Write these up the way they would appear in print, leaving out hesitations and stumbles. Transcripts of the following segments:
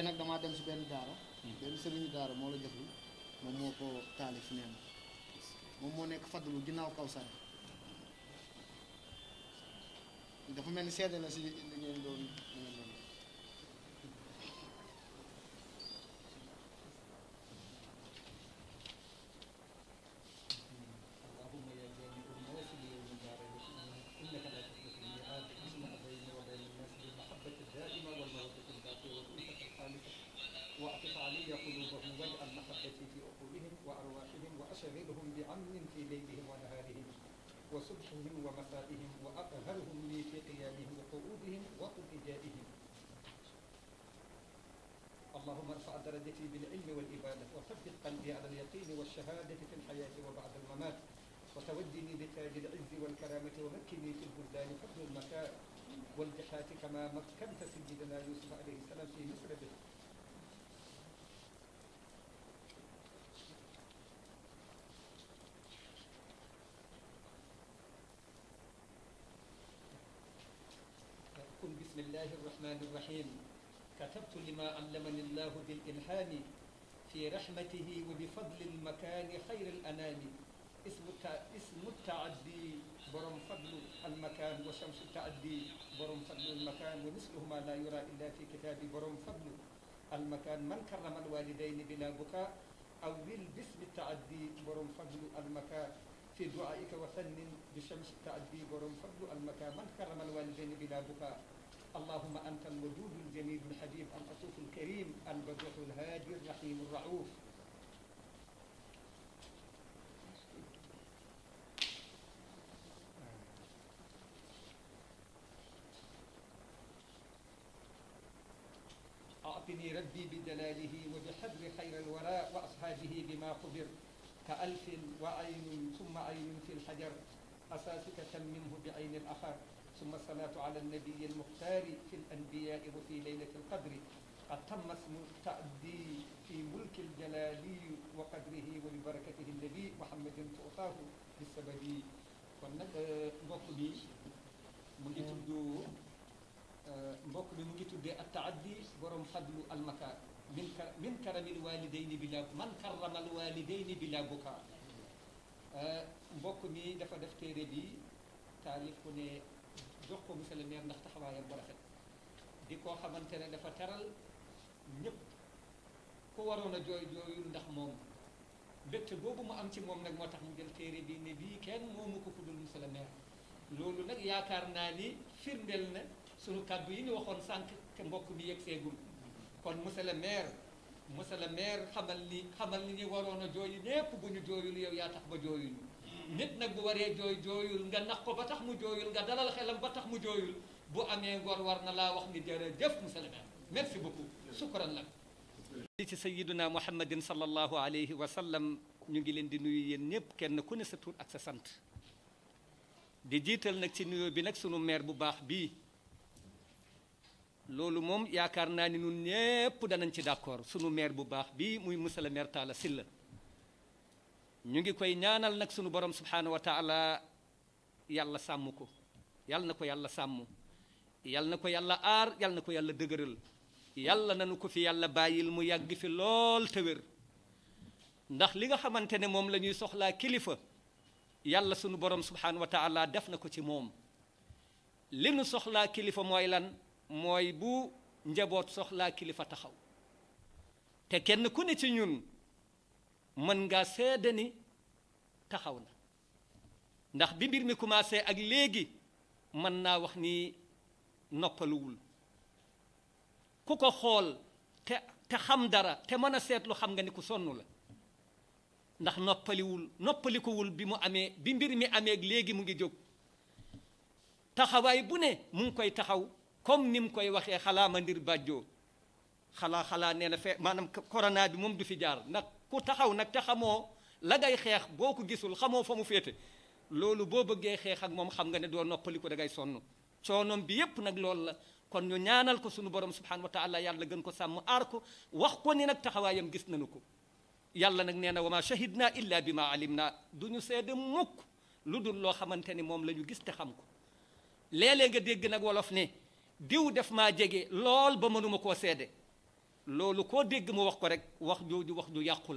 nag damaa dem si benn daara benn sëriñu daara moo la joxul moom moo ko taalif nee na moom moo nekk fadlu ginnaaw Kawsara dafa mel ni seede la si li ngeen doon واعطف علي قلوبهم واجعل محبتي في عقولهم وارواحهم واشغلهم بامن في ليلهم ونهارهم وصبحهم ومسائهم واقهرهم لي في قيامهم وقعودهم واضطجائهم. اللهم ارفع درجتي بالعلم والاباده وثبت قلبي على اليقين والشهاده في الحياه وبعد الممات وتودني بتاج العز والكرامه ومكني في البلدان فضل المكان والجحات كما مكنت سيدنا يوسف عليه السلام في مصر به. بسم الله الرحمن الرحيم. كتبت لما علمني الله بالإلهام في رحمته وبفضل المكان خير الأنام. اسم التعدي برم فضل المكان وشمس التعدي برم فضل المكان ومثلهما لا يرى إلا في كتاب برم فضل المكان. من كرم الوالدين بلا بكاء أو بالبسم التعدي برم فضل المكان. في دعائك وفن بشمس التعدي برم فضل المكان. من كرم الوالدين بلا بكاء. اللهم أنت الودود الجميل الحبيب اللطيف الكريم البديع الهادي الرحيم الرؤوف. أعطني ربي بدلاله وبحبر خير الوراء وأصحابه بما خبر كألف وعين ثم عين في الحجر أساسك تممه بعين الأخر. ثم الصلاة على النبي المختار في الأنبياء وفي ليلة القدر. قد تم اسم التأدي في ملك الجلالي وقدره وببركته النبي محمد تعطاه بالسبب. kon nag mbokk bi mu ngi tudd mbokk bi mu ngi tuddee at-taaddi borom fadlu almaka min karamil walidayni bila man karramal walidayni bila buka. mbokk mi dafa def téere bi taalif ku ne jox ko monsieur le maire ndax taxawaayam bu rafet di koo xamante ne dafa teral ñëpp ku waroon a jooy jooyul ndax moom mbégte boobu mu am ci moom nag moo tax mu jël téere bi ne bii kenn moomu ko ku dul monsieur le maire. loolu nag yaakaar naa ni firndeel na sunu kàddu yi ñu waxoon sànq te mbokk mi yegg seegul. kon monsieur le maire xamal ni ñu waroon a jooyu ñépp bu ñu jooyul yow yaa tax ba jooyul. nit nag bu waree jooyul nga nax ko ba tax mu jooyul nga dalal xelam ba tax mu jooyul bu amee ngor war na laa wax ni jërëjëf monsieur le maire merci beaucoup sukran lak. li ci sayyiduna muhammadin sallallahu alayhi wa sallam ñu ngi leen di nuyu yéen ñëpp kenn ku ne sa tur ak sa sant di jiital nag ci nuyoo bi nag sunu maire bu baax bii. loolu moom yaakaar naa ni ñun ñëpp danañ ci d'accord sunu maire bu baax bii muy monsieur le maire Talla Sylla ñu ngi koy ñaanal nag sunu borom subhanahu wa taala yàlla sàmm ko yàlla na ko yàlla sàmm yàlla na ko yàlla aar yàlla na ko yàlla dëgëral yàlla nanu ko fi yàlla bàyyil mu yàgg fi lool te wér ndax li nga xamante ne moom la ñuy soxlaa kilifa yàlla sunu borom subhanahu wa taala def na ko ci moom. li nu soxlaa kilifa mooy lan mooy bu njaboot soxlaa kilifa taxaw te kenn ku ne ci ñun mën ngaa seede ni taxaw na ndax bi mbir mi commencé ak léegi mën naa wax ni noppaluwul ku ko xool te xam dara te mën a seetlu xam nga ni ku sonn la ndax noppalikuwul bi mu amee bi mbir mi amee ak léegi mu ngi jóg taxawaay bu ne mu ngi koy taxaw comme ni mu koy waxee xalaa ma ndir bàjjoo xalaa nee na maanaam corona bi moom du fi jaar nag ku taxaw nag te xamoo la ngay xeex boo ko gisul xamoo fa mu féete loolu boo bëggee xeex ak moom xam nga ne doo noppaliku da ngay sonn coonoom bi yépp nag loolu la kon ñu ñaanal ko sunu borom subhanahu wa taala yàlla gën ko sàmm aar ko wax ko ni nag taxawaayam gis nañu ko yàlla nag nee na wa ma shahidna illa bi ma alim na du ñu seede mukk lu dul loo xamante ni moom la ñu gis te xam ko léeg-léeg nga dégg nag wolof ne diw def maa jege lool ba mënuma koo seede loolu koo dégg mu wax ko rek wax jooju wax ju yàqu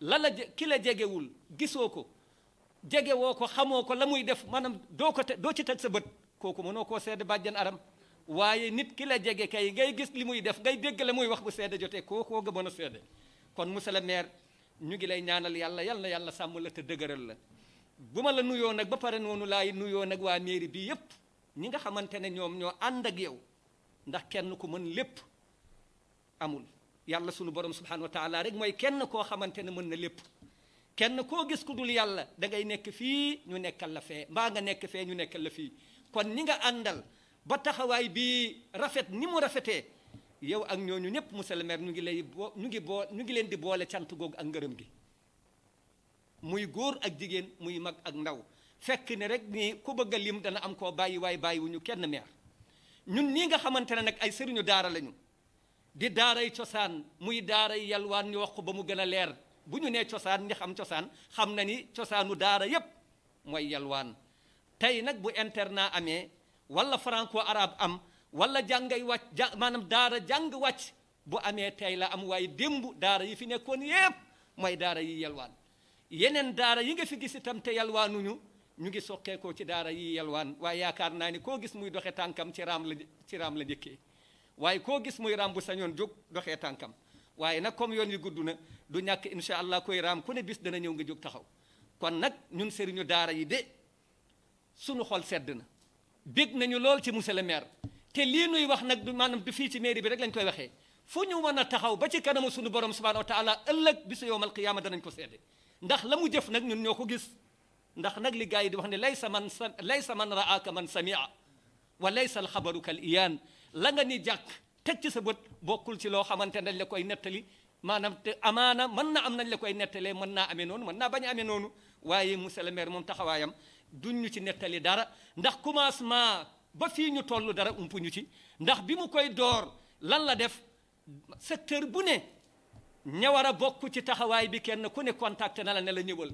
la ki la jegewul gisoo ko jegewoo ko xamoo ko la muy def maanaam doo ci teg sa bët kooku mënoo koo seede bàjjan aram waaye nit ki la jege kay ngay gis li muy def ngay dégg la muy wax bu seede jotee kookoo nga mën a seede kon monsieur le maire ñu ngi lay ñaanal yàlla yal na yàlla sàmm la te dëgëral la bu ma la nuyoo nag ba pare noonu laay nuyoo nag waa mairie bi yépp ñi nga xamante ne ñoom ñoo ànd ak yow ndax kenn ku mën lépp amul yàlla sunu borom subhanahu wa taala rek mooy kenn koo xamante ne mën na lépp kenn koo gis ku dul yàlla da ngay nekk fii ñu nekkal la fee mbaa nga nekk fee ñu nekkal la fii kon ñi nga àndal ba taxawaay bi rafet ni mu rafetee yow ak ñooñu ñëpp monsieur le maire ñu ngi leen di boole cant googu ak ngërëm gi muy góor ak jigéen muy mag ak ndaw fekk ne rek ni ku bëgg a lim dana am koo bàyyi waaye bàyyiwuñu kenn maire ñun nii nga xamante ne nag ay sëriñu daara lañu di daaray cosaan muy daaray yalwaan ñu wax ko ba mu gën a leer bu ñu nee cosaan ñi xam cosaan xam na ni cosaanu daara yépp mooy yalwaan tey nag bu internat amee wala franco arabe am wala jàngay wàcc maanaam daara jàng wàcc bu amee tey la am waaye démb daara yi fi nekkoon yépp mooy daara yi yalwaan yeneen daara yi nga fi gis itam te yalwaanuñu ñu ngi soqeekoo ci daara yi yalwaan waaye yaakaar naa ni koo gis muy doxe tànkam ci raam la njëkkee waaye koo gis muy raam bu sañoon jóg doxee tànkam waaye nag comme yoon yi gudd na du ñàkk incha allah koy raam ku ne bis dana ñëw nga jóg taxaw kon nag ñun sëriñu daara yi de sunu xol sedd na bég nañu lool ci monsieur le maire te lii nuy wax nag du maanaam du fii ci mairie bi rek lañ koy waxee fu ñu mën a taxaw ba ci kanamu sunu borom subhanahu wa taala ëllëg bisu yowmal qiyaama danañ ko seede ndax la mu jëf nag ñun ñoo ko gis ndax nag li gars yi di wax ne laysa man raaka man samia wa laysa alxabaru kal iyaan la nga ni jàkk teg ci sa bët bokkul ci loo xamante dañ la koy nettali maanaam te amaana mën na am nañ la koy nettalee mën naa amee noonu mën naa bañ a amee noonu waaye monsieur le maire moom taxawaayam duñ ñu ci nettali dara ndax commencement ba fii ñu toll dara umpuñu ci ndax bi mu koy door lan la def secteur bu ne ña war a bokk ci taxawaay bi kenn ku ne contacté na la ne la ñëwal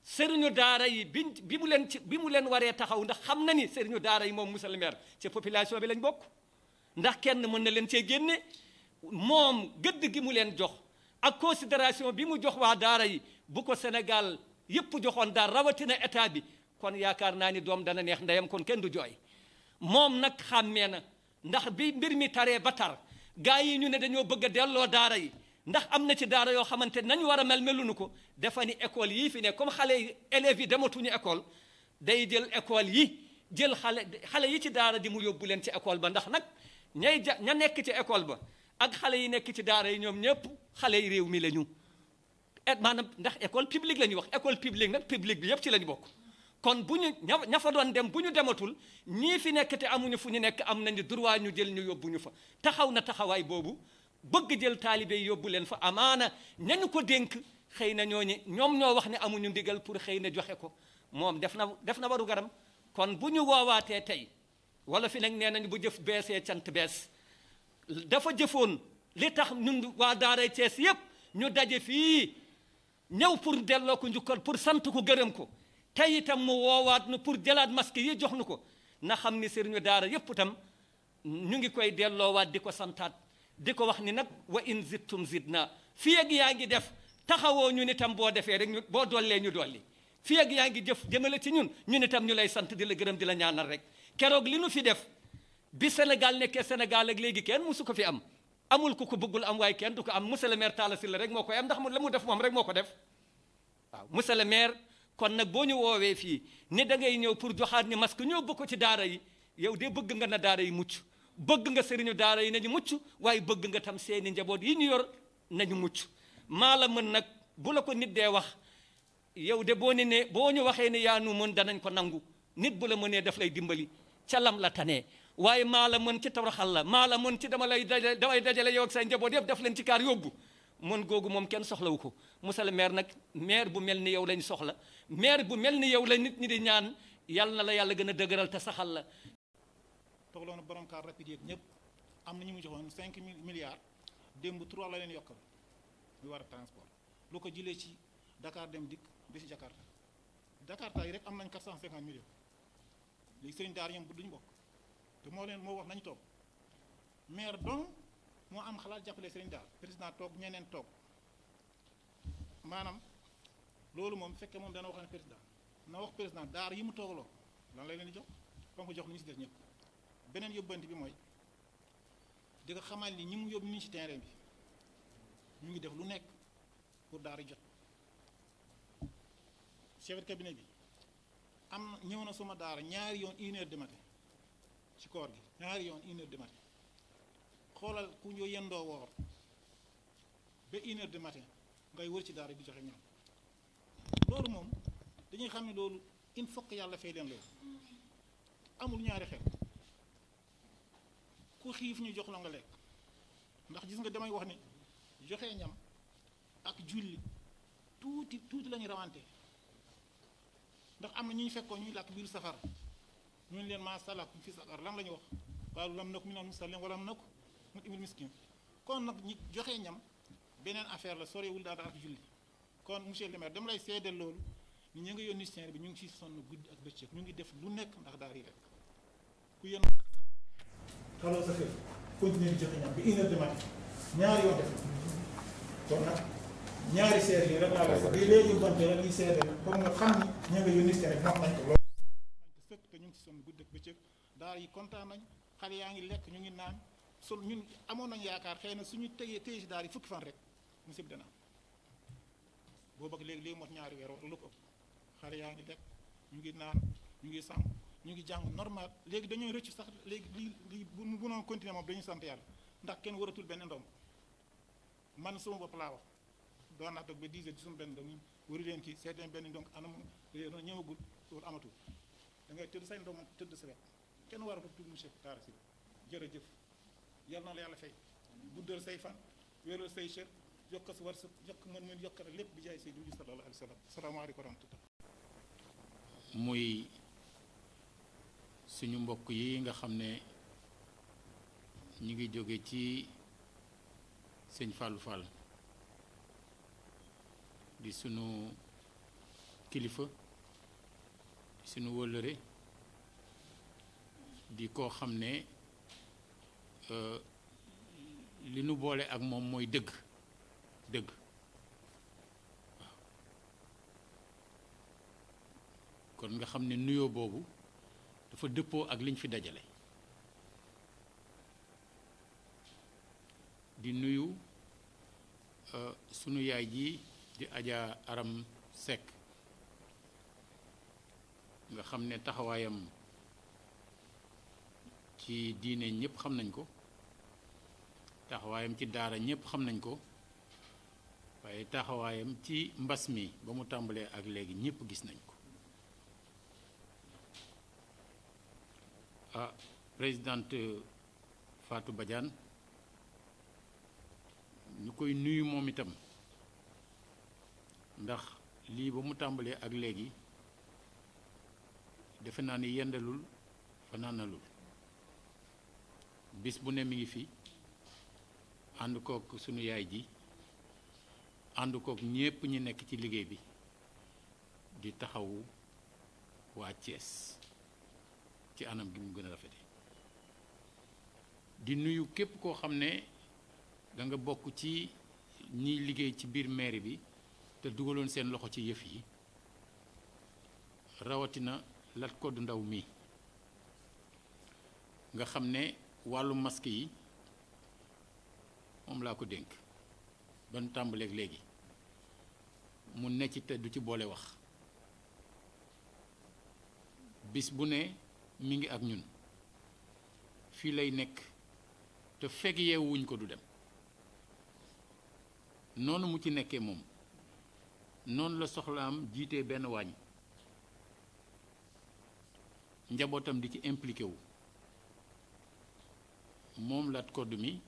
sëriñu daara yi bi mu leen waree taxaw ndax xam na ni sëriñu daara yi moom monsieur le maire ci population bi lañ bokk ndax kenn mën na leen cee génne moom gëdd gi mu leen jox ak considération bi mu jox waa daara yi bu ko Sénégal yépp joxoon daal rawatina état bi kon yaakaar naa ni doom dana neex ndeyam kon kenn du jooy moom nag xàmmee na ndax bi mbir mi taree ba tar gaa yi ñu ne dañoo bëgg a delloo daara yi ndax am na ci daara yoo xamante nañu war a meluñu ko dafa ni école yii fi ne comme xale yi élèves yi dematuñu école day jël école yi jël xale yi ci daara ji mu yóbbu leen ci école ba ndax nag ña nekk ci école ba ak xale yi nekk ci daara yi ñoom ñëpp xale yi réew mi la ñu maanaam ndax école publique la ñuy wax école publique nag publique bi yëpp ci la ñu bokk kon bu ñu ña fa doon dem bu ñu dematul ñii fi nekk te amuñu fu ñu nekk am nañu droit ñu jël ñu yóbbu ñu fa taxaw na taxawaay boobu bëgg jël taalibe yi yóbbu leen fa amaana ñañu ko dénk xëy na ñoom ñoo wax ne amuñu ndigal pour xëy na joxe ko moom def na waru garam kon bu ñu woowaatee tey wala fi nag nee nañu bu jëf beesee cant bees dafa jëfoon li tax ñun waa daaray Cees yépp ñu daje fii ñëw pour delloo ko njukkal pour sant ko gërëm ko tey itam mu woowaat nu pour jëlaat masque yi jox nu ko na xam ni sëriñu daara yépp itam ñu ngi koy delloowaat di ko santaat di ko wax ni nag wa in zidtum zidna fii ak yaa ngi def taxawoo ñun itam boo defee rek boo dollee ñu dolli fii ak yaa ngi jëf jëmale ci ñun itam ñu lay sant di la gërëm di la ñaanal rek keroog li nu fi def bi Sénégal nekkee Sénégal ak léegi kenn musu ko fi am amul ku ko bëggul am waaye kenn du ko am monsieur le maire Talla Sylla rek moo koy am ndax la mu def moom rek moo ko def waaw monsieur le maire kon nag boo ñu woowee fii ne da ngay ñëw pour joxaat ni masque ñëw bëgg ko ci daara yi yow de bëgg nga na daara yi mucc bëgg nga sëriñu daara yi nañu mucc waaye bëgg nga tam seeni njaboot yi ñu yor nañu mucc maa la mën nag bu la ko nit dee wax yow de boo ñu waxee ne yaa nu mën danañ ko nangu nit bu la mënee daf lay dimbali ca lam la tanee waaye maa la mën ci toroxal la maa la mën ci damay dajale yow ak say njaboot yëpp daf leen ci kaar yóbbu mën googu moom kenn soxlawu ko monsieur le maire nag maire bu mel ni yow lañ soxla maire bu mel ni yow la nit ñi di ñaan yàlla na la yàlla gën a dëgëral te saxal la toogloon borom car rapide yeeg ñëpp am na ñu mu joxoon 5 milliards démb 3 la leen yokkal muy war a transport lu ko jëlee ci Dakar dem dikk ba si Jakarta yi rek am nañ 450 millions léegi sëriñ daara ñoom duñu bokk te moo wax nañu toog maire donc moo am xalaat jàppale sëriñ daara président toog ñeneen toog maanaam loolu moom fekkee moom dana wax ne président na wax président daara yi mu toogaloo lan lay leen di jox comme ko jox ni ñu si def ñëpp beneen yóbbante bi mooy di nga xamal ni ñi mu yóbbu nii ci terrain bi ñu ngi def lu nekk pour daara jot chef de cabinet bi am na ñëw na suma daara ñaari yoon 1h du matin ci koor gi ñaari yoon 1h du matin xoolal ku ñu yendoo woor ba 1h du matin ngay wër ci daara di joxe ñam loolu moom dañuy xam ne loolu il faut que yàlla fay leen loolu amul ñaari xel ku xiif ñu jox la nga lekk ndax gis nga damay wax ni joxe ñam ak julli tuuti la ñu rawante ndax am na ñu fekkoon ñuy làkk biir safara ñu leen maa salaakum fi saqar lan la ñu wax qaalu lam naku minal musallin wa lam naku nut'imul miskin kon nag ñi joxe ñam beneen affaire la sorewul daal ak julli kon monsieur le maire dama lay seedeel loolu ni ñu ngi yónni seen bi ñu ngi ci sonn guddi ak bëccëg ñu ngi def lu nekk ndax daal yi rek ku yéen xaloo sa kër continuer di joxe ñam bi 1h du matin ñaari yoon def kon nag ñaari seede yi rek laa la sax léegi bante la liy seede la comme nga xam ni ñu ngi yónni seen bi wax nañ ko loolu sëkk te ñu ngi ci sonn guddi ak bëccëg daara yi kontaan nañ xale yaa ngi lekk ñu ngi naan sol ñun amoon nañ yaakaar xëy na suñu téye ci daara yi fukki fan rek musib dana am boobu ak léegi mot ñaari weer wala lu ko ëpp xale yaa ngi lekk ñu ngi naan ñu ngi sàmm ñu ngi jàng normal léegi dañuy rëcc sax léegi lii bu noon continuer moom dañuy sant yàlla ndax kenn waratul benn ndomb man suma bopp laa wax doon naa toog ba 10 heures ci suma benn ndomb wari leen kii seeteen benn ndonk anam ñëwagul loolu amatul da ngay tëdd say ndomb tëdd sa wet kenn waratul tudd monsieur Talla Sylla jërëjëf yal na la yàlla fay guddal say fan wéeral say cër yokk sa war sa yokk mën yokk lépp bi jaay say duju sallallahu alayhi wa sallam salaamaaleykum wa rahmatullah muy suñu mbokk yi nga xam ne ñu ngi jóge ci sëñ Fallou Fall di sunu kilifa di sunu wëllëre di koo xam ne li nu boole ak moom mooy dëgg waaw kon nga xam ne nuyoo boobu dafa dëppoo ak liñ fi dajale di nuyu sunu yaay ji di Adja Aram Seck nga xam ne taxawaayam ci diine ñëpp xam nañ ko taxawaayam ci daara ñëpp xam nañ ko waaye taxawaayam ci mbas mi ba mu tàmbalee ak léegi ñëpp gis nañ ko présidente Fatou Badiane ñu koy nuyu moom itam ndax lii ba mu tàmbalee ak léegi defe naa ni yendalul fanaanalul bis bu ne mi ngi fi ànd kook sunu yaay ji ànd kook ñépp ñi nekk ci liggéey bi di taxawu waa Thiès ci anam gi mu gën a rafete di nuyu képp koo xam ne da nga bokk ci ñiy liggéey ci biir mairie bi te dugaloon seen loxo ci yëf yi rawatina Lat Koddu Ndaw mi nga xam ne wàllu masque yi moom laa ko dénk ban tàmbaleeg léegi mu ne ci te du ci boole wax bis bu ne mi ngi ak ñun fii lay nekk te fekk yeewuñ ko du dem noonu mu ci nekkee moom noonu la soxlaam jiitee benn waañ njabootam di ci impliqué wu moom Lat Koddu mi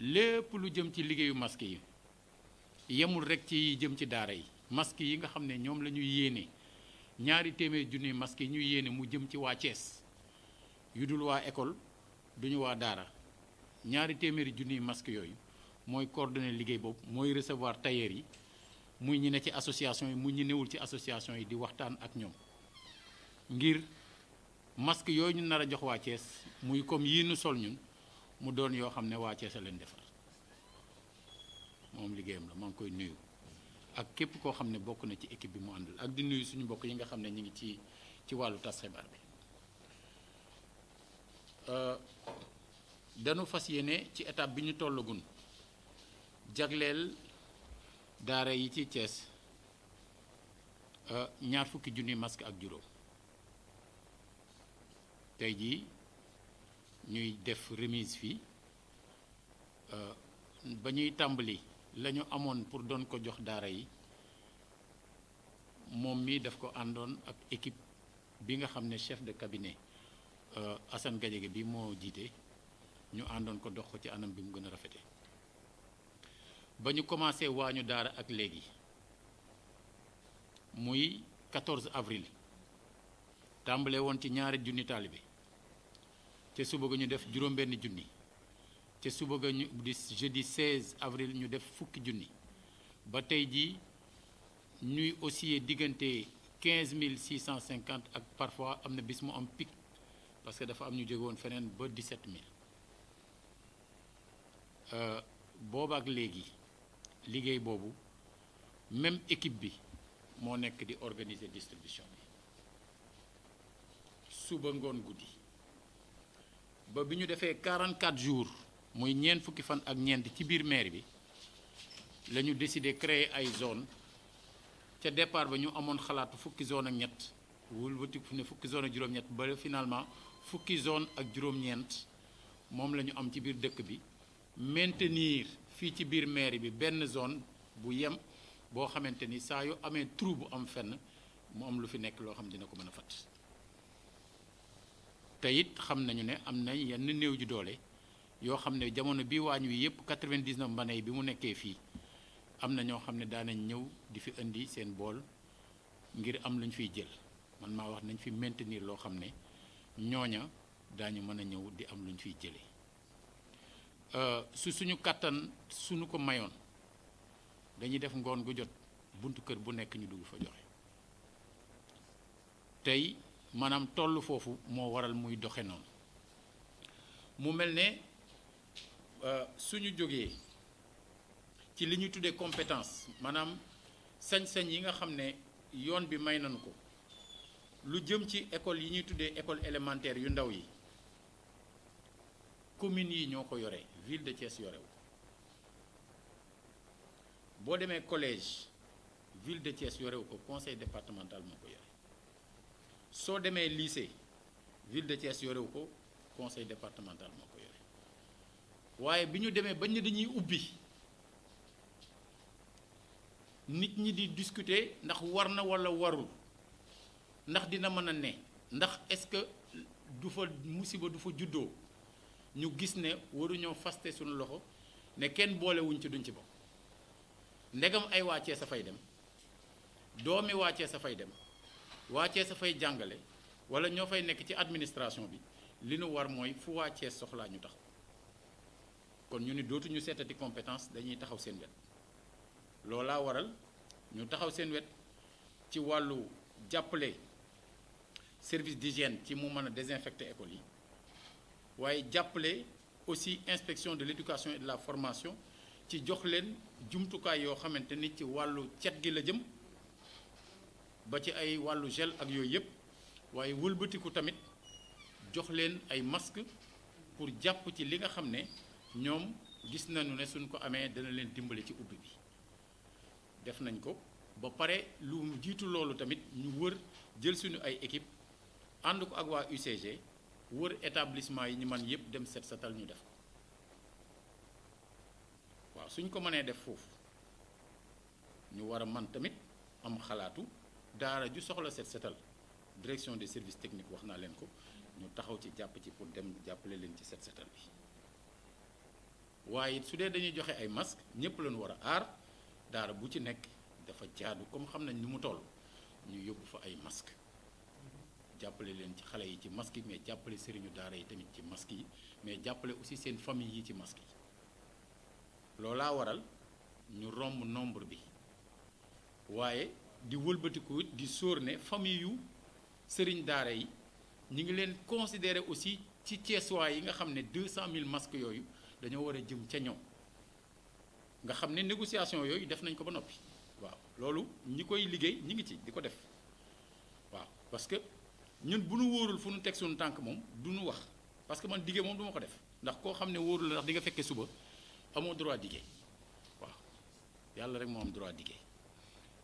lépp lu jëm ci liggéeyu masque yi yemul rekk ci jëm ci daara yi masque yi nga xam ne ñoom la ñuy yéene 200 junni masque yi ñuy yéene mu jëm ci waa Thiès yu dul waa école duñu waa daara 200 junni masque yooyu mooy coordonner liggéey boobu mooy recevoir tailleur yi muy ñi ne ci association yi muy ñi newul ci association yi di waxtaan ak ñoom ngir masque yooyu ñu nar a jox waa Thiès muy comme yii nu sol ñun mu doon yoo xam ne waa Thiès a leen defar moom liggéeyam la maa ngi koy nuyu ak képp koo xam ne bokk na ci équipe bi mu àndal ak di nuyu suñu mbokk yi nga xam ne ñu ngi ci wàllu tas xibaar bi dañu fas yéene ci étape bi ñu tollagun jagleel daara yi ci Thiès ñaar fukki junni masque ak juróom tey jii ñuy def remise fii ba ñuy tàmbali la ñu amoon pour doon ko jox daara yi moom mi daf ko àndoon ak équipe bi nga xam ne chef de cabinet Assane Gadiaga bi moo jiite ñu àndoon ko dox ko ci anam bi mu gën a rafete ba ñu commencé waañu daara ak léegi muy 14 avril tàmbale woon ci ñaari junni taalibe ca suba ga ñu def juróom-benn junni ca suba ga ñu di jeudi 16 avril ñu def fukki junni ba tey jii ñuy osciller diggante 15 650 ak parfois am na bis mu am pic parce que dafa am ñu jóge woon feneen ba 17 000 boobaak léegi liggéey boobu même équipe bi moo nekk di organiser distribution bi suba ngoon guddi ba bi ñu defee 44 jours muy ñeent fukki fan ak ñeent ci biir mairie bi la ñu décidé créer ay zone ca départ ba ñu amoon xalaatu fukki zone ak ñett wëlbatiku fu ne fukki zone ak juróom-ñett ba finalement fukki zone ak juróom-ñeent moom la ñu am ci biir dëkk bi maintenir fii ci biir mairie bi benn zone bu yem boo xamante ni saa yu amee trou bu am fenn mu am lu fi nekk loo xam dina ko mën a fat te it xam nañu ne am na yenn néew ju doole yoo xam ne jamono bi waañ wi yëpp 99 mbane yi bi mu nekkee fii am na ñoo xam ne daanañ ñëw di fi indi seen bool ngir am lu ñu fiy jël man maa wax nañ fi maintenir loo xam ne ñooña daañu mën a ñëw di am lu ñu fiy jëlee su suñu kàttan suñu ko mayoon dañuy def ngoon gu jot buntu kër bu nekk ñu dugg fa joxe tey maanaam toll foofu moo waral muy doxe noonu mu mel ne suñu jógee ci li ñu tuddee compétence maanaam sañ-sañ yi nga xam ne yoon bi may nañu ko lu jëm ci école yi ñuy tuddee école élémentaire yu ndaw yi communes yi ñoo ko yore ville de Thiès yorewu boo demee collège ville de Thiès yorewu ko conseil départemental moo ko yore soo demee lycée ville de Thiès yorewu ko conseil départemental moo ko yore waaye bi ñu demee bañ ne dañuy ubbi nit ñi di discuter ndax war na walla warul ndax dina mën a ne ndax est-ce que du fa musiba du fa juddoo ñu gis ne waruñoo faste suñu loxo ne kenn boolewuñ ci duñ ci bokk ndegam ay waa Cees a fay dem doomi waa Cees a fay dem waa Cees a fay jàngale walla ñoo fay nekk ci administration bi li nu war mooy fu waa Cees soxlaa ñu taxaw kon ñu ni dootuñu seetati compétence dañuy taxaw seen wet loolaa waral ñu taxaw seen wet ci wàllu jàppale service d'hygiène ci mu mën a désinfecter école yi waaye jàppale aussi inspection de l'éducation et de la formation ci jox leen jumtukaay yoo xamante ni ci wàllu cet gi la jëm ba ci ay wàllu gel ak yooyu yëpp waaye wëlbatiku tamit jox leen ay masque pour jàpp ci li nga xam ne ñoom gis nañu ne suñ ko amee dana leen dimbali ci ubbi bi def nañ ko ba pare lu jiitu loolu tamit ñu wër jël suñu ay équipe ànd ko ak waa UCG wër établissement yi ñu man yëpp dem set setal ñu def ko waaw suñ ko mënee def foofu ñu war a man tamit am xalaatu daara ju soxla set setal direction des services techniques wax naa leen ko ñu taxaw ci jàpp ci pour dem jàppale leen ci set setal bi waaye su dee dañuy joxe ay masque ñëpp lañu war a aar daara bu ci nekk dafa jaadu comme xam nañ ni mu toll ñu yóbbu fa ay masque jàppale leen ci xale yi ci masque yi mais jàppale sëriñu daara yi tamit ci masque yi mais jàppale aussi seen famille yi ci masque yi loolaa waral ñu romb nombre bi waaye di wëlbatiku it di sóor ne famille yu sëriñ daara yi ñu ngi leen considérer aussi ci Thiessois yi nga xam ne 200 000 masques yooyu dañoo war a jëm ca ñoom nga xam ne négociation yooyu def nañ ko ba noppi waaw loolu ñi koy liggéey ñi ngi ci di ko def waaw parce que ñun bu nu wóorul fu nu teg suñu tànk moom du nu wax parce que man diggee moom du ma ko def ndax koo xam ne wóorul la ndax di nga fekkee suba amoo droit diggee waaw yàlla rek moo am droit diggee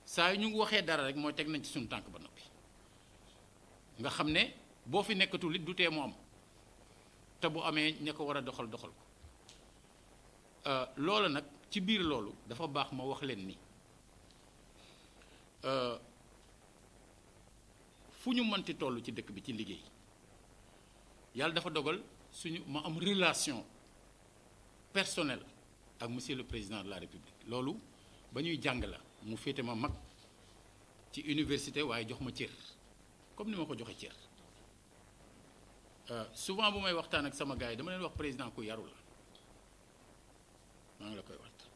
saa yu ñu ngi waxee dara rek mooy teg nañ ci suñu tànk ba noppi nga xam ne boo fi nekkatul it du tee mu am te bu amee ña ko war a doxal doxal ko loolu nag ci biir loolu dafa baax ma wax leen ni fu ñu mënti toll ci dëkk bi ci liggéey yàlla dafa dogal suñu ma am relation personnelle ak monsieur le président de la république loolu ba ñuy jàng la mu féete ma mag ci université waaye jox ma cër comme ni ma ko joxe cër souvent bu may waxtaan ak sama gars yi dama leen wax président ku yaru la maa ngi la koy wax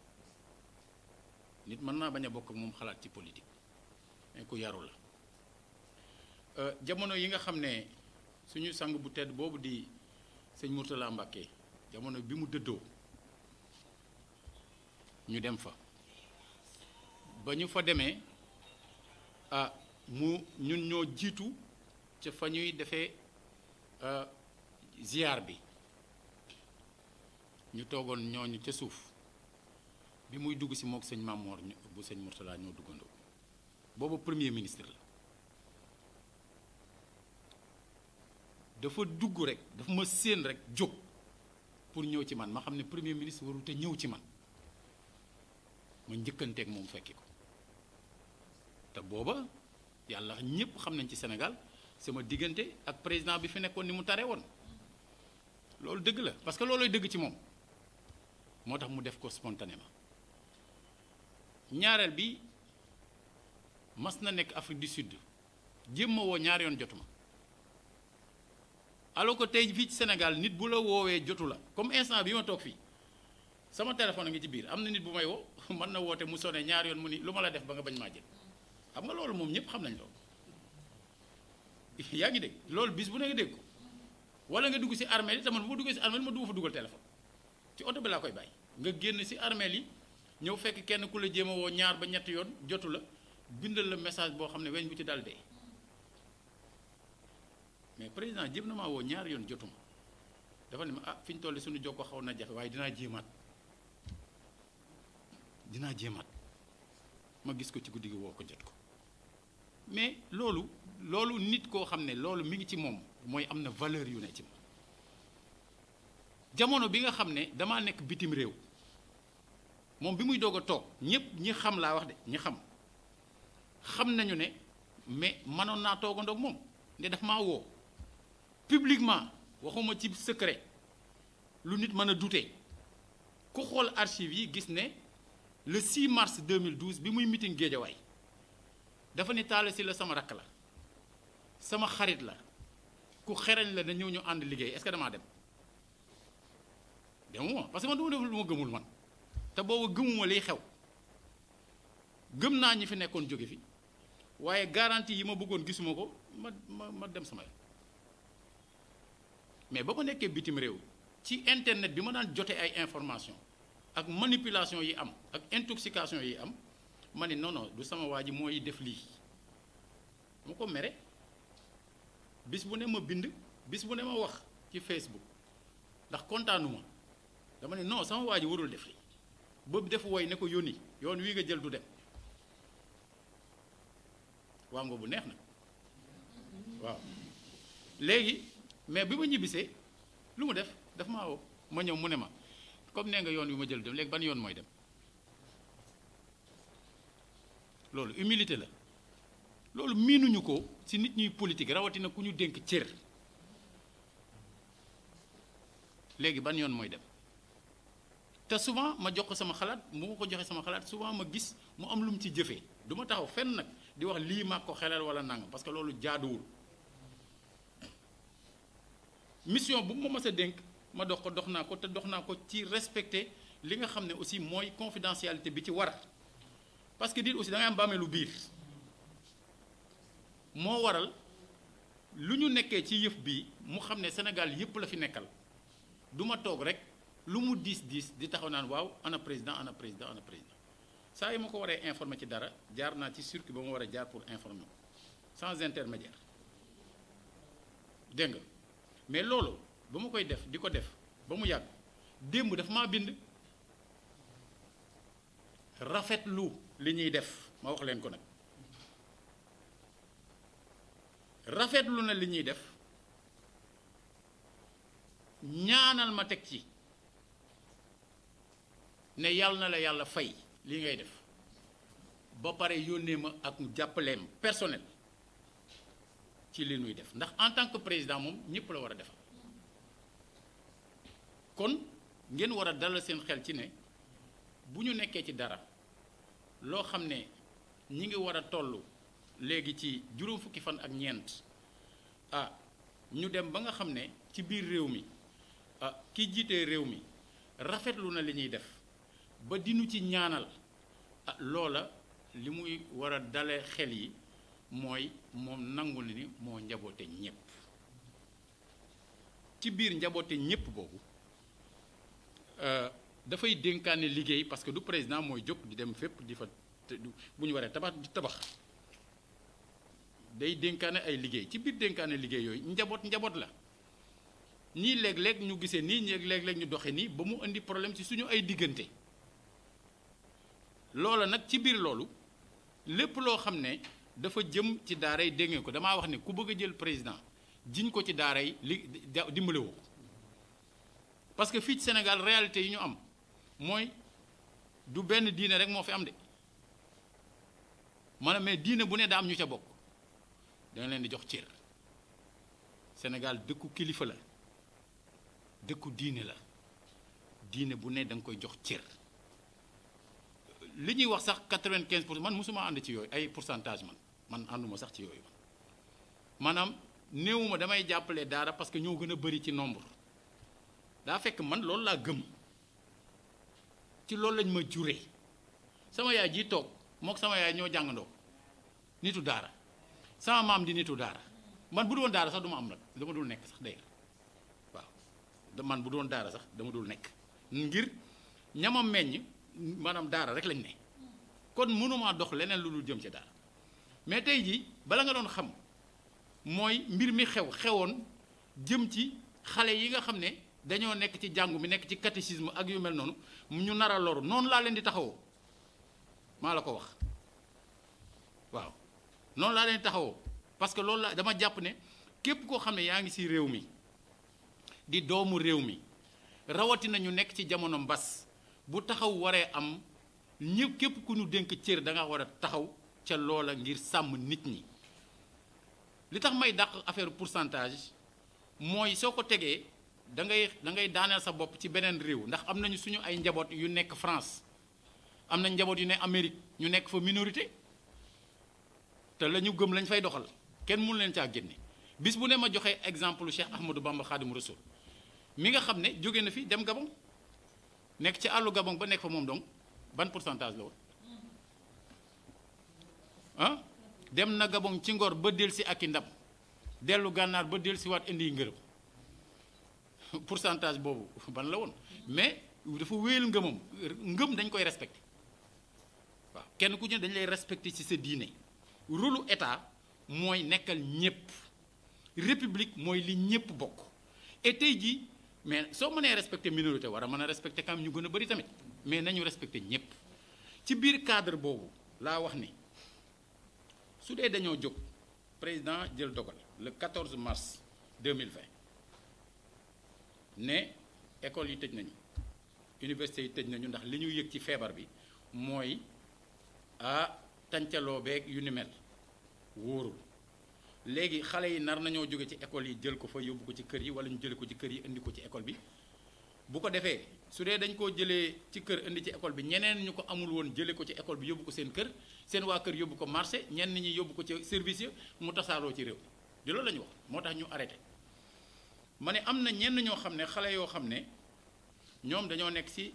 nit mën naa bañ a bokk ak moom xalaat ci politique mais ku yaru la jamono yi nga xam ne suñu sang bu tedd boobu di sëñ Mourtala Mbàkke jamono bi mu dëddoo ñu dem fa ba ñu fa demee ñun ñoo jiitu ca fa ñuy defee ziar bi ñu toogoon ñooñu ca suuf bi muy dugg si mook sëñ Mamoor bu sëñ Mourtala ñoo duggandoo boobu premier ministre la dafa dugg rek dafa ma séen rek jóg pour ñëw ci man ma xam ne premier ministre warul te ñëw ci man ma njëkkanteeg moom fekki ko te booba yàlla ñépp xam nañ ci Sénégal sama diggante ak président bi fi nekkoon ni mu tare woon loolu dëgg la parce que loolooy dëgg ci moom moo tax mu def ko spontanément ñaareel bi mas na nekk Afrique du Sud jéem ma woo ñaari yoon jotuma alors que tey fii ci Sénégal nit bu la woowee jotu la comme instant bi ma toog fii sama téléphone a ngi ci biir am na nit bu may woo mën na woote mu sonné ñaari yoon mu ni lu ma la def ba nga bañ maa jël xam nga loolu moom ñëpp xam nañ loolu yaa ngi dégg loolu bis bu ne nga dégg ko wala nga dugg ci armée yi te man bu ma duggee ci armée yi ma dugg fa dugal téléphone ci oto bi laa koy bàyyi nga génn ci armée yi ñëw fekk kenn ku la jéem a woo ñaar ba ñetti yoon jotu la bindal la message boo xam ne weñ bu ci dal dee mais président jéem na maa woo ñaari yoon jotuma dafa ne ma fi ñu toll suñu jokkoo xaw na jafe waaye dinaa jéemaat ma gis ko ci guddi gi woo ko jot ko mais loolu nit koo xam ne loolu mi ngi ci moom mooy am na valeur yu ne ci moom jamono bi nga xam ne damaa nekk bitim réew moom bi muy doog a toog ñépp ñi xam laa wax de ñi xam nañu ne mais mënoon naa toogandoog moom nde daf maa woo publiquement waxuma ci secret lu nit mën a douter ku xool archives yi gis ne le 6 mars 2012 bi muy meeting Géejawaay dafa ni Talla Sylla sama rakk la sama xarit la ku xereñ la na ñëw ñu ànd liggéey est-ce que damaa dem demuma parce que man du ma def lu ma gëmul man te booba gëmuma liy xew gëm naa ñi fi nekkoon jóge fi waaye garantie yi ma bëggoon gisuma ko ma dem sama yoon mais ba ma nekkee bitim réew ci internet bi ma daan jote ay information ak manipulation yi am ak intoxication yi am ma ne non du sama waa ji mooy def lii ma ko mere bis bu ne ma bind bis bu ne ma wax ci Facebook ndax kontaanuma dama ne non sama waa ji warul def lii boobu def woy ne ko yónni yoon wii nga jël du dem waa nga bu neex na waaw léegi mais bi ma ñibbisee lu mu def daf maa woo ma ñëw mu ne ma comme nee nga yoon wi ma jël dem léegi ban yoon mooy dem loolu humilité la loolu miinuñu ko ci nit ñuy politique rawatina ku ñu dénk cër léegi ban yoon mooy dem te souvent ma jox ko sama xalaat mu ma ko joxe sama xalaat souvent ma gis mu am lu mu ci jëfee du ma taxaw fenn nag di wax lii maa ko xelal wala nangam parce que loolu jaaduwul mission bu ma mës a dénk ma dox naa ko te dox naa ko ci respecter li nga xam ne aussi mooy confidentialité bi ci war parce que dit aussi da ngay am bàmmeelu biir moo waral lu ñu nekkee ci yëf bi mu xam ne Sénégal yëpp la fi nekkal du ma toog rek lu mu diis di taxaw naan waaw ana président ana président ana président saa yi ma ko waree informer ci dara jaar naa ci circuit ba ma war a jaar pour informer ko sans intermédiaire dégg nga mais loolu ba ma koy def di ko def ba mu yàgg démb dafa maa bind rafetlu li ñuy def ma wax leen ko nag rafetlu na li ñuy def ñaanal ma teg ci ne yàlla na la yàlla fay li ngay def ba pare yónnee ma ak jàppaleem personnel ci li ñuy def ndax en tant que président moom ñëpp la war a defal kon ngeen war a dalal seen xel ci ne bu ñu nekkee ci dara loo xam ne ñi ngi war a toll léegi ci juróom fukki fan ak ñeent ñu dem ba nga xam ne ci biir réew mi ki jiitee réew mi rafetlu na li ñuy def ba dinu ci ñaanal loola li muy war a dale xel yi mooy moom nangul ni moo njaboote ñépp ci biir njaboote ñépp boobu dafay dénkaane liggéey parce que du président mooy jóg di dem fépp di fa bu ñu waree tabax di tabax day dénkaane ay liggéey ci biir dénkaane liggéey yooyu njaboot la ñii léeg-léeg ñu gisee nii ñii léeg-léeg ñu doxe nii ba mu indi problème ci suñu ay diggante loola nag ci biir loolu lépp loo xam ne dafa jëm ci daara yi dégg ngeen ko damaa wax ne ku bëgg a jël président jiñ ko ci daara yi li dimbale woo parce que fii ci Sénégal réalité yi ñu am mooy du benn diine rek moo fi am de maanaam mais diine bu ne daa am ñu ca bokk danga leen di jox cër Sénégal dëkku kilifa la dëkku diine la diine bu ne da nga koy jox cër li ñuy wax sax 95% man mosuma ànd ci yooyu ay pourcentage man ànduma sax ci yooyu maanaam néewuma damay jàppale daara parce que ñoo gën a bëri ci nombre daa fekk man loolu laa gëm ci loolu lañ ma juree sama yaay ji toog mook sama yaay ñoo jàngandoo nitu daara sama maam di nitu daara man bu doon daara sax duma am nag dama dul nekk sax d'ailleurs waaw man bu doon daara sax dama dul nekk ngir ñama meññ maanaam daara rek lañ ne kon mënumaa dox leneen lu dul jëm ci daara mais tey jii bala nga doon xam mooy mbir mi xewoon jëm ci xale yi nga xam ne dañoo nekk ci jàngu mi nekk ci catéchisme ak yu mel noonu ñu nar a loru noonu laa leen di taxawoo maa la ko wax waaw noonu laa leen di taxawoo parce que loolu la dama jàpp ne képp koo xam ne yaa ngi ci réew mi di doomu réew mi rawatina ñu nekk ci jamono mbas bu taxaw waree am ñëpp képp ku ñu dénk cër da nga war a taxaw ca loola ngir sàmm nit ñi li tax may dàq affaire pourcentage mooy soo ko tegee da ngay daaneel sa bopp ci beneen réew ndax am nañu suñu ay njaboot yu nekk France am na njaboot yu ne Amérique ñu nekk fa minorité te la ñu gëm lañ fay doxal kenn mënu leen caa génne bis bu ne ma joxe exemple Cheikh Ahmadou Bamba Khadim Rassoul mi nga xam ne jóge na fi dem Gabon nekk ci àllu Gabon ba nekk fa moom donc ban pourcentage la woon dem na Gabon ci ngor ba dellusi ak i ndam dellu gànnaar ba dellusi waat indi ngërëm pourcentage boobu ban la woon mais dafa wéyal ngëmam ngëm dañ koy respecté waaw kenn ku ci ne dañ lay respecté ci sa diine rôlu état mooy nekkal ñépp république mooy li ñépp bokk et tey jii mais soo mënee respecté minorité war a mën a respecté kam ñu gën a bëri tamit mais nañu respecté ñépp ci biir cadre boobu laa wax ni su dee dañoo jóg président jël dogal le 14 mars 2020 ne école yi tëj nañu université yi tëj nañu ndax li ñu yëg ci feebar bi mooy tàncaloo beeg yu ni mel wóorul léegi xale yi nar nañoo jóge ci école yi jël ko fa yóbbu ko ci kër yi wala ñu jële ko ci kër yi indi ko ci école bi bu ko defee su dee dañ koo jëlee ci kër indi ci école bi ñeneen ñu ko amul woon jële ko ci école bi yóbbu ko seen kër seen waa kër yóbbu ko marché ñenn ñi yóbbu ko ci service ya mu tasaaroo ci réew di loolu la ñu wax moo tax ñu arrêté ma ne am na ñenn ñoo xam ne xale yoo xam ne ñoom dañoo nekk ci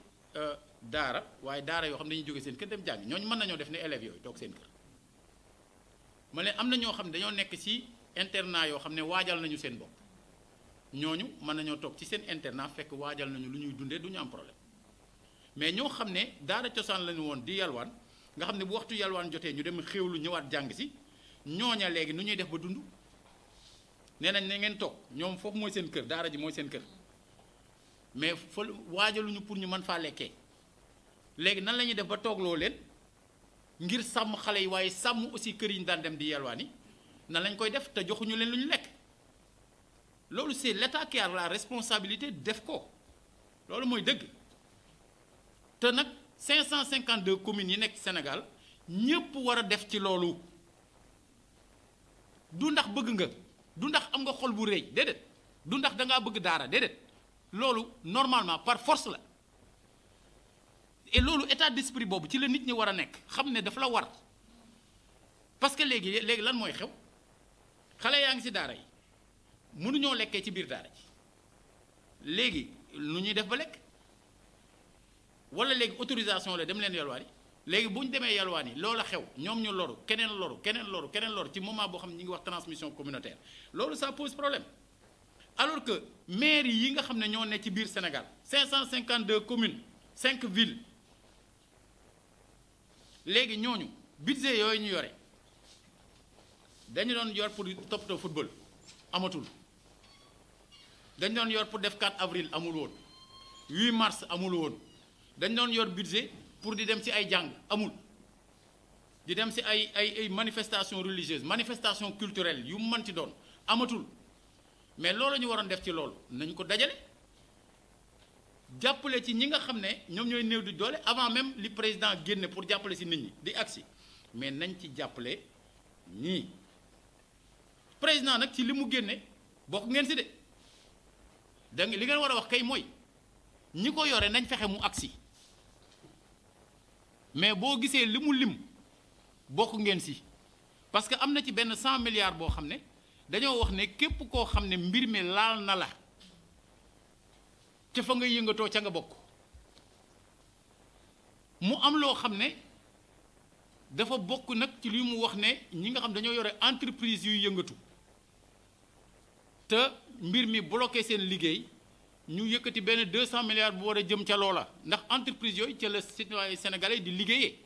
daara waaye daara yoo xam ne dañuy jóge seen kër dem jàng ñooñu mën nañoo def ne élèves yooyu toog seen kër ma ne am na ñoo xam ne dañoo nekk ci internat yoo xam ne waajal nañu seen bopp ñooñu mën nañoo toog ci seen internat fekk waajal nañu lu ñuy dundee du ñu am problème mais ñoo xam ne daara cosaan lañu woon di yalwaan nga xam ne bu waxtu yalwaan jotee ñu dem xéewlu ñëwaat jàng si ñooña léegi nu ñuy def ba dund nee nañ ne ngeen toog ñoom foofu mooy seen kër daara ji mooy seen kër mais fa waajaluñu pour ñu mën faa lekkee léegi nan la ñuy def ba toogloo leen ngir sàmm xale yi waaye sàmm aussi kër yi ñu daan dem di yalwaan yi nan lañ koy def te joxuñu leen lu ñu lekk loolu c'est l'État qui a la responsabilité def ko loolu mooy dëgg te nag 552 communes yi nekk Sénégal ñépp war a def ci loolu du ndax bëgg nga du ndax am nga xol bu rëy déedéet du ndax da ngaa bëgg daara déedéet loolu normalement par force la et loolu état d'esprit boobu ci la nit ñi war a nekk xam ne dafa la war parce que léegi lan mooy xew xale yaa ngi ci daara yi mënuñoo lekkee ci biir daara ji léegi nu ñuy def ba lekk walla léegi autorisation la dem leen yalwaan yi léegi bu ñu demee yalwaan yi loola xew ñoom ñu loru keneen loru ci moment boo xam ne ñu ngi wax transmission communautaire loolu ça pose problème alors que maires yi nga xam ne ñoo ne ci biir Sénégal 552 communes 5 villes léegi ñooñu budget yooyu ñu yore dañu doon yor pour toppatoo football amatul dañu doon yor pour def 4 avril amul woon 8 mars amul woon dañu doon yor budget pour di dem ci ay jàng amul di dem ci ay manifestation religieuse manifestation culturelle yu mu mënti doon amatul mais loolu ñu waroon def ci loolu nañ ko dajale jàppale ci ñi nga xam ne ñoom ñooy néew di doole avant même li président génne pour jàppale ci nit ñi di agsi mais nañ ci jàppale ñii président nag ci li mu génne bokk ngeen ci de danga li ngeen war a wax kay mooy ñi ko yore nañ fexe mu agsi mais boo gisee li mu lim bokk ngeen ci parce que am na ci benn 100 milliards boo xam ne dañoo wax ne képp koo xam ne mbir mi laal na la te fa nga yëngatoo ca nga bokk mu am loo xam ne dafa bokk nag ci li mu wax ne ñi nga xam dañoo yore entreprise yuy yëngatu te mbir mi bloqué seen liggéey ñu yëkkati benn 200 milliards bu war a jëm ca loola ndax entreprise yooyu ca la citoyen sénégalais di liggéeyee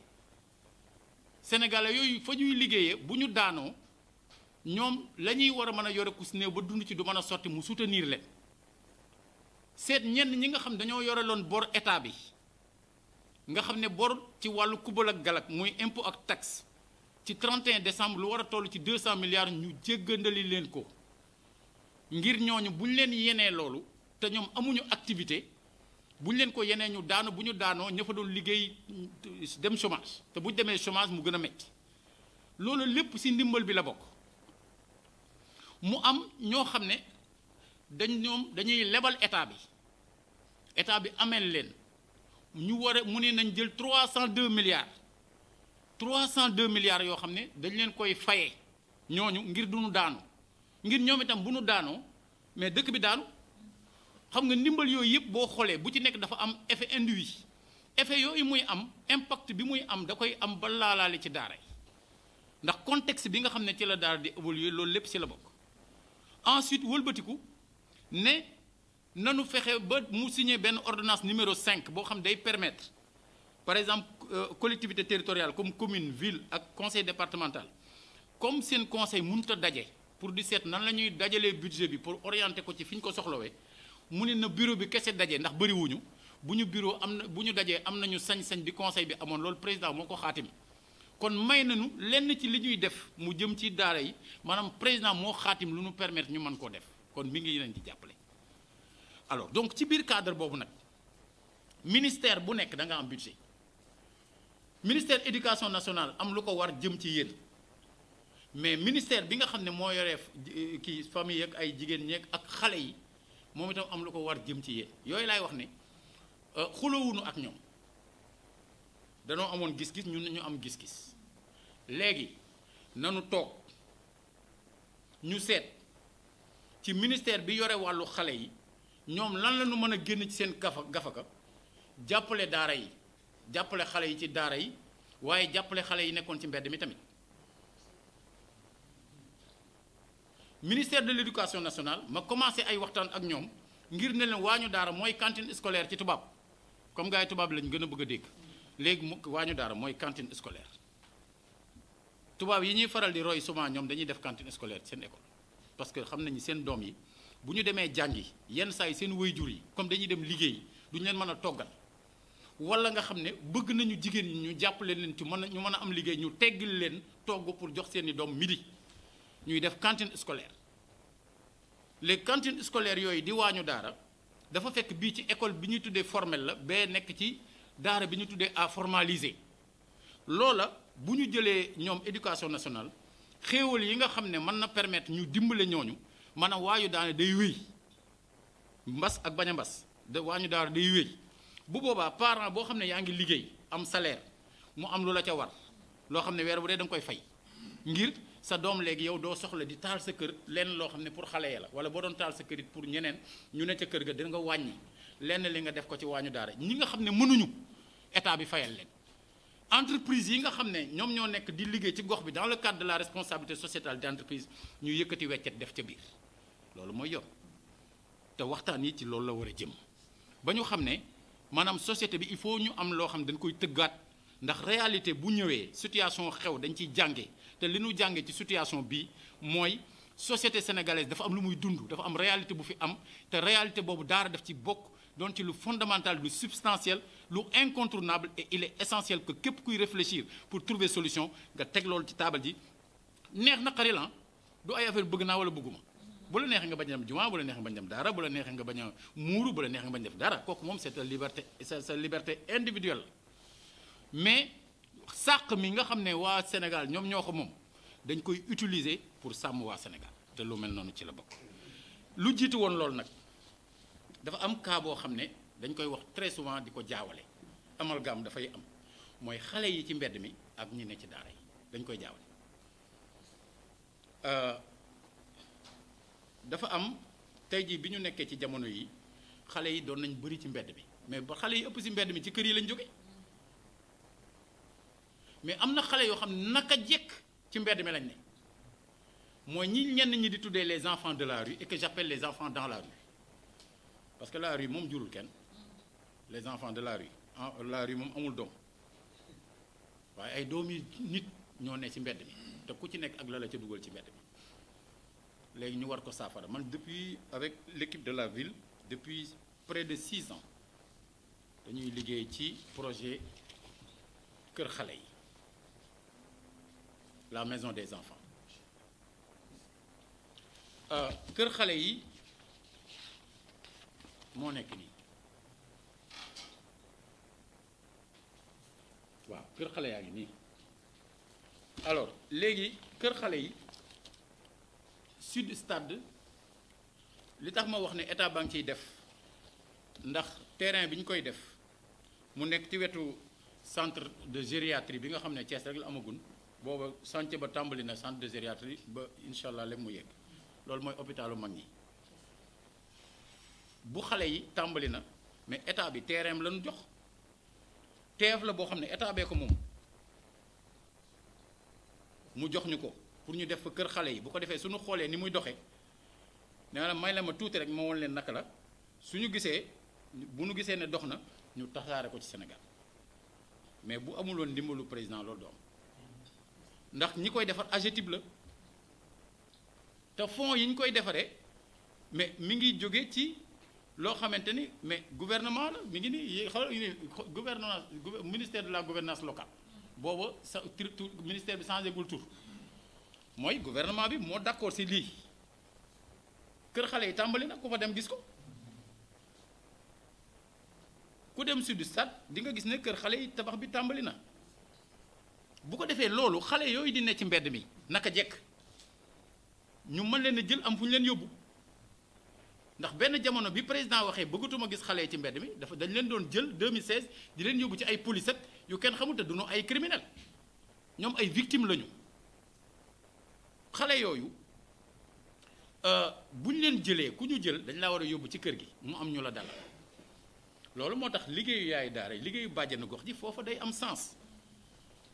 sénégalais yooyu fa ñuy liggéeyee bu ñu daanoo ñoom la ñuy war a mën a yore ku si néew ba dund ci du mën a sotti mu soutenir leen seet ñenn ñi nga xam dañoo yore loon bor état bi nga xam ne bor ci wàllu kubal ak galak muy impôt ak taxe ci 31 décembre lu war a toll ci 200 milliards ñu jéggandali leen ko ngir ñooñu bu ñu leen yenee loolu te ñoom amuñu activité bu ñu leen ko yenee ñu daanu bu ñu daanoo ña fa doon liggéey dem chômage te bu ñu demee chômage mu gën a metti loolu lépp ci ndimbal bi la bokk mu am ñoo xam ne dañuy lebal état bi ameel leen ñu war a mu ne nañ jël 302 milliards yoo xam ne dañ leen koy fayee ñooñu ngir du ñu daanu ngir ñoom itam bu ñu daanoo mais dëkk bi daanu xam nga ndimbal yooyu yëpp boo xoolee bu ci nekk dafa am effet induit effet yooyu muy am impact bi muy am da koy am ba laalaale ci daara yi ndax contexte bi nga xam ne ci la daara di évoluer loolu lépp ci la bokk ensuite wëlbatiku ne nanu fexe ba mu signé benn ordonnance numéro 5 boo xam day permettre par exemple collectivité territoriale comme commune ville ak conseil départemental comme seen conseil mënut a daje pour di seet nan la ñuy dajalee budget bi pour orienter ko ci fi ñu ko soxlawee mu ne na bureau bi kese daje ndax bëriwuñu bu ñu bureau am na bu ñu dajee am nañu sañ-sañ bi conseil bi amoon loolu président moo ko xaatim kon may nañu lenn ci li ñuy def mu jëm ci daara yi maanaam président moo xaatim lu ñu permettre ñu mën koo def kon mi ngi leen di jàppale. alors donc ci biir cadre boobu nag ministère bu nekk da nga am budget ministère éducation nationale am lu ko war jëm ci yéen mais ministère bi nga xam ne moo yoree kii famille ak ay jigéen ñeeg ak xale yi moom itam am lu ko war jëm ci yéen yooyu laay wax ne xulawunu ak ñoom danoo amoon gis-gis ñun ñu am gis-gis léegi nanu toog ñu seet ci ministère bi yore wàllu xale yi ñoom lan la ñu mën a génn ci seen gafaka jàppale daara yi jàppale xale yi ci daara yi waaye jàppale xale yi nekkoon ci mbedd mi tamit ministère de l'éducation nationale ma commencé ay waxtaan ak ñoom ngir ne leen waañu daara mooy cantine scolaire ci tubaab comme gars yi tubaab lañ gën a bëgg a dégg léegi mu waañu daara mooy cantine scolaire tubaab yi ñuy faral di roy souvent ñoom dañuy def cantine scolaire seen école parce que xam nañu seen doom yi bu ñu demee jàngi yenn saa yi seen waajur yi comme dañuy dem liggéey duñu leen mën a toggal wala nga xam ne bëgg nañu jigéen ñi ñu jàppale leen ci ñu mën a am liggéey ñu teggil leen togg pour jox seeni doom midi ñuy def cantine scolaire les cantines scolaires yooyu di waañu daara dafa fekk bii ci école bi ñuy tuddee formel la bee nekk ci daara bi ñu tuddee à formaliser loola bu ñu jëlee ñoom éducation nationale xéewal yi nga xam ne mën na permettre ñu dimbale ñooñu maanaam waayu daara day wéy mbas ak bañ a mbas de waañu daara day wéy bu boobaa parent boo xam ne yaa ngi liggéey am salaire mu am lu la ca war loo xam ne weer bu dee da nga koy fay ngir sa doom léegi yow doo soxla di taal sa kër lenn loo xam ne pour xale ya la wala boo doon taal sa kër it pour ñeneen ñu ne ca kër ga dina nga wàññi lenn li nga def ko ci waañu daara ñi nga xam ne mënuñu état bi fayal leen entreprise yi nga xam ne ñoom ñoo nekk di liggéey ci gox bi dans le cadre de la responsabilité sociétale d'entreprise ñu yëkkati weccet def ca biir loolu mooy yoon te waxtaan yi ci loolu la war a jëm ba ñu xam ne maanaam société bi il faut ñu am loo xam ne dañ koy tëggaat ndax réalité bu ñëwee situation xew dañ ciy jànge te li ñu jànge ci situation bii mooy société sénégalaise dafa am lu muy dund dafa am réalité bu fi am te réalité boobu daara def ci bokk doon ci lu fondamental lu substantiel lu incontournable et il est essentiel que képp kuy réfléchir pour trouver solution nga teg loolu ci taabal ji neex na xari la du ay affaire bëgg naa wala bëgguma bu la neexee nga bañ a dem jumaa bu la neexee nga bañ a dem daara bu la neexee nga bañ a muuru bu la neexee nga bañ a def dara kooku moom c'est sa liberté individuelle mais sàq mi nga xam ne waa Sénégal ñoom ñoo ko moom dañ koy utiliser pour sàmm waa Sénégal te lu mel noonu ci la bokk lu jiitu woon loolu nag dafa am cas boo xam ne dañ koy wax très souvent di ko jaawale amalgame dafay am mooy xale yi ci mbedd mi ak ñi ne ci daara yi dañ koy jaawale dafa am tey jii bi ñu nekkee ci jamono yi xale yi doon nañ bëri ci mbedd mi mais ba xale yi ëpp ci mbedd mi ci kër yi lañ jóge mais am na xale yoo xam ne naka jekk ci mbedd mi lañ ne mooy ñenn ñi di tuddee les enfants de la rue et que j'appelle les enfants dans la rue parce que la rue moom jurul kenn les enfants de la rue moom amul doom waaye ay doomi nit ñoo ne ci mbedd mi te ku ci nekk ak la ca dugal ci mbedd mi léegi ñu war ko saafara man depuis avec l'équipe de la ville depuis près de 6 ans dañuy liggéey ci projet kër xale yi la maison des enfants kër xale yi moo nekk nii waaw kër xale yaa ngi nii alors léegi kër xale yi sud stade li tax ma wax ne état baa ngi ciy def ndax terrain bi ñu koy def mu nekk ci wetu centre de gériatrie bi nga xam ne Thiès rek la amagun booba chantier ba tàmbali na centre de gériatrie ba incha allah lépp mu yegg loolu mooy hôpitalu mag ñi bu xale yi tàmbali na mais état bi terrain la ñu jox teef la boo xam ne état bee ko moom mu jox ñu ko pour ñu def fa kër xale yi bu ko defee suñu xoolee ni muy doxee nee na may la ma tuuti rek ma woon leen naka la suñu gisee bu ñu gisee ne dox na ñu tasaare ko ci Sénégal mais bu amul woon ndimbalu président loolu du am ndax ñi koy defar AGETIP la te fonds yi ñu koy defaree mais mi ngi jóge ci loo xamante ni mais gouvernement la mi ngi nii gouvernement ministère de la gouvernance locale booba sa ministère bi changé gul tur mooy gouvernement bi moo d'accord ci lii kër xale yi tàmbali na ku fa dem gis ko ku dem sud stade di nga gis ne kër xale yi tabax bi tàmbali na bu ko defee loolu xale yooyu di ne ci mbedd mi naka jekk ñu mën leen a jël am fu ñu leen yóbbu ndax benn jamono bi président waxee bëggatuma gis xale yi ci mbedd mi dafa dañ leen doon jël 2016 di leen yóbbu ci ay police ak yu kenn xamul te duñu ay criminel ñoom ay victimes lañu xale yooyu bu ñu leen jëlee ku ñu jël dañ laa war a yóbbu ci kër gi mu am ñu la dalal loolu moo tax liggéeyu yaay daara liggéeyu bàjjenu gox ji foofa day am sens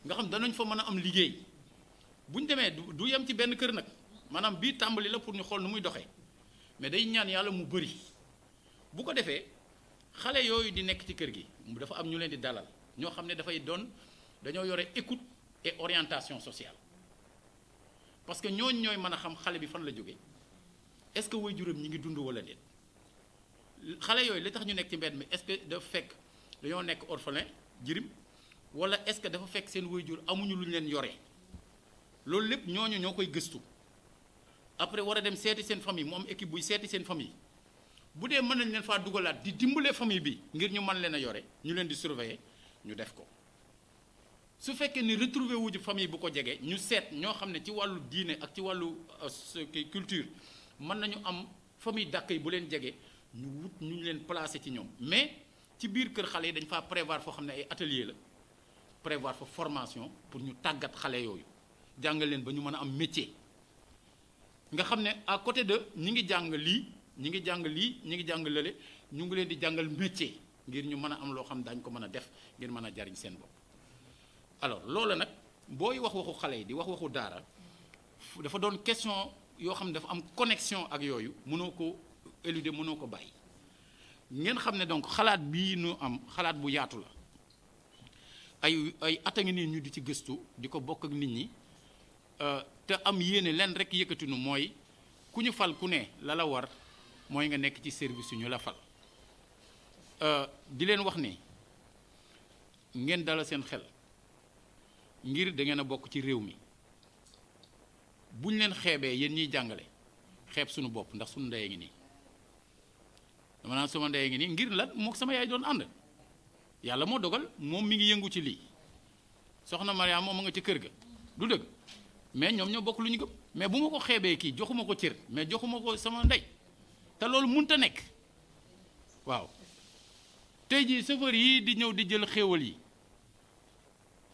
nga xam danañ fa mën a am liggéey bu ñu demee du yem ci benn kër nag maanaam bii tàmbali la pour ñu xool nu muy doxee mais day ñaan yàlla mu bëri bu ko defee xale yooyu di nekk ci kër gi dafa am ñu leen di dalal ñoo xam ne dafay doon dañoo yore écoute et orientation sociale parce que ñooñ ñooy mën a xam xale bi fan la jóge est-ce que waajuram ñi ngi dund wala déet xale yooyu li tax ñu nekk ci mbedd mi est-ce que dafa fekk dañoo nekk orphelin jirim wala est-ce que dafa fekk seen waajur amuñu lu ñu leen yore loolu lépp ñooñu ñoo koy gëstu après war a dem seeti seen famille mu am équipe buy seeti seen famille bu dee mën nañ leen faa dugalaat di dimbale famille bi ngir ñu mën leen a yore ñu leen di surveiller ñu def ko su fekkee ni retrouver wuju famille bu ko jege ñu seet ñoo xam ne ci wàllu diine ak ci wàllu culture mën nañu am famille d'accueil bu leen jege ñu wut ñu leen placer ci ñoom mais ci biir kër xale yi dañ faa prévoir foo xam ne ay atelier la prévoir fa formation pour ñu tàggat xale yooyu jàngal leen ba ñu mën a am métier nga xam ne à côté de ñi ngi jàng lii ñi ngi jàng lii ñi ngi jàng lële ñu ngi leen di jàngal métier ngir ñu mën a am loo xam dañ ko mën a def ngir mën a jariñ seen bopp alors loolu nag booy wax waxu xale yi di wax waxu daara dafa doon question yoo xam ne dafa am connexion ak yooyu mënoo ko éluder mënoo ko bàyyi ngeen xam ne donc xalaat bii nu am xalaat bu yaatu la ay at a ngi nii ñu di ci gëstu di ko bokk ak nit ñi te am yéene leen rek yëkkatinu mooy ku ñu fal ku ne la la war mooy nga nekk ci service yu ñu la fal di leen wax ni ngeen dala seen xel ngir da ngeen a bokk ci réew mi buñ leen xeebee yéen ñiy jàngale xeeb suñu bopp ndax suñu ndey ngi nii dama naan sama ndey ngi nii ngir lan moo sama yaay doon ànd yàlla moo dogal moom mi ngi yëngu ci lii soxna Mariam moom ma nga ci kër ga du dëgg mais ñoom ñoo bokk lu ñu gëm mais bu ma ko xeebee kii joxuma ko cër mais joxuma ko sama ndey te loolu mënut a nekk waaw tey jii chauffeur yi di ñëw di jël xéewal yi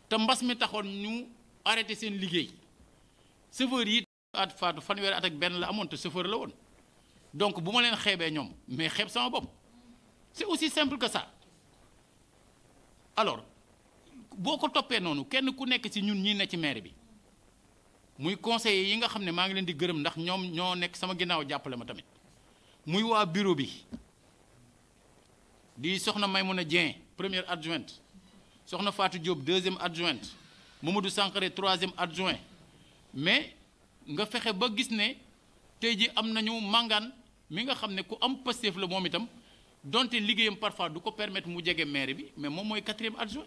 te mbas mi taxoon ñu arrêté seen liggéey chauffeur yi at faatu fanweeri at ak benn la amoon te chauffeur la woon donc bu ma leen xeebee ñoom mais xeeb sama bopp c'est aussi simple que ça alors boo ko toppee noonu kenn ku nekk ci ñun ñi ne ci maire bi muy conseillers yi nga xam ne maa ngi leen di gërëm ndax ñoom ñoo nekk sama ginnaaw jàppale ma tamit muy waa bureau bi di soxna Maymouna Dieng première adjointe soxna Fatou Diop deuxième adjointe Mamadou Sankaré troisième adjoint mais nga fexe ba gis ne tey ji am nañu màngaan mi nga xam ne ku am Pastef la moom itam donte liggéeyam parfois du ko permettre mu jege maire bi mais moom mooy quatrième adjoint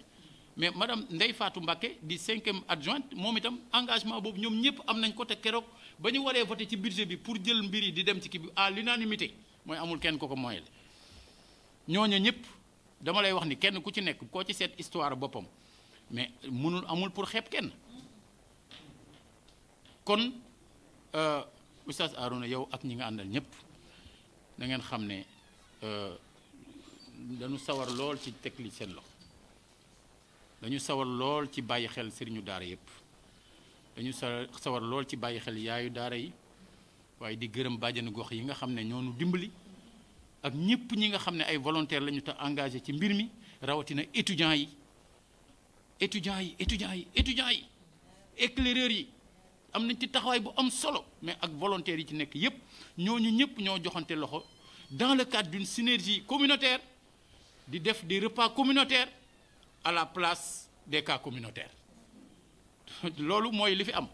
mais madame Ndeye Fatou Mbacké di cinquième adjointe moom itam engagement boobu ñoom ñëpp am nañ ko te keroog ba ñu waree voté ci budget bi pour jël mbir yi di dem ci kii bi à l'unanimité mooy amul kenn ko ko moyele ñooñu ñëpp dama lay wax ni kenn ku ci nekk koo ci seet histoire boppam mais mënul amul pour xeeb kenn kon oustaz Arouna yow ak ñi nga àndal ñëpp da ngeen xam ne dañu sawar lool ci teg li seen loxo dañu sawar lool ci bàyyi xel sëriñu daara yëpp dañu sawar lool ci bàyyi xel yaayu daara yi waaye di gërëm bàjjenu gox yi nga xam ne ñoo nu dimbali ak ñëpp ñi nga xam ne ay volontaire la ñu te engagé ci mbir mi rawatina étudiants yi éclaireurs yi am nañ ci taxawaay bu am solo mais ak volontaires yi ci nekk yépp ñooñu ñëpp ñoo joxante loxo dans le cadre d'une synergie communautaire di def des repas communautaires à la place des cas communautaires loolu mooy li fi am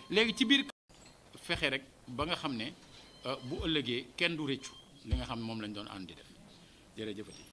léegi ci biir fexe rek ba nga xam ne bu ëllëgee kenn du rëccu li nga xam ne moom lañ doon ànd di def jërëjëfati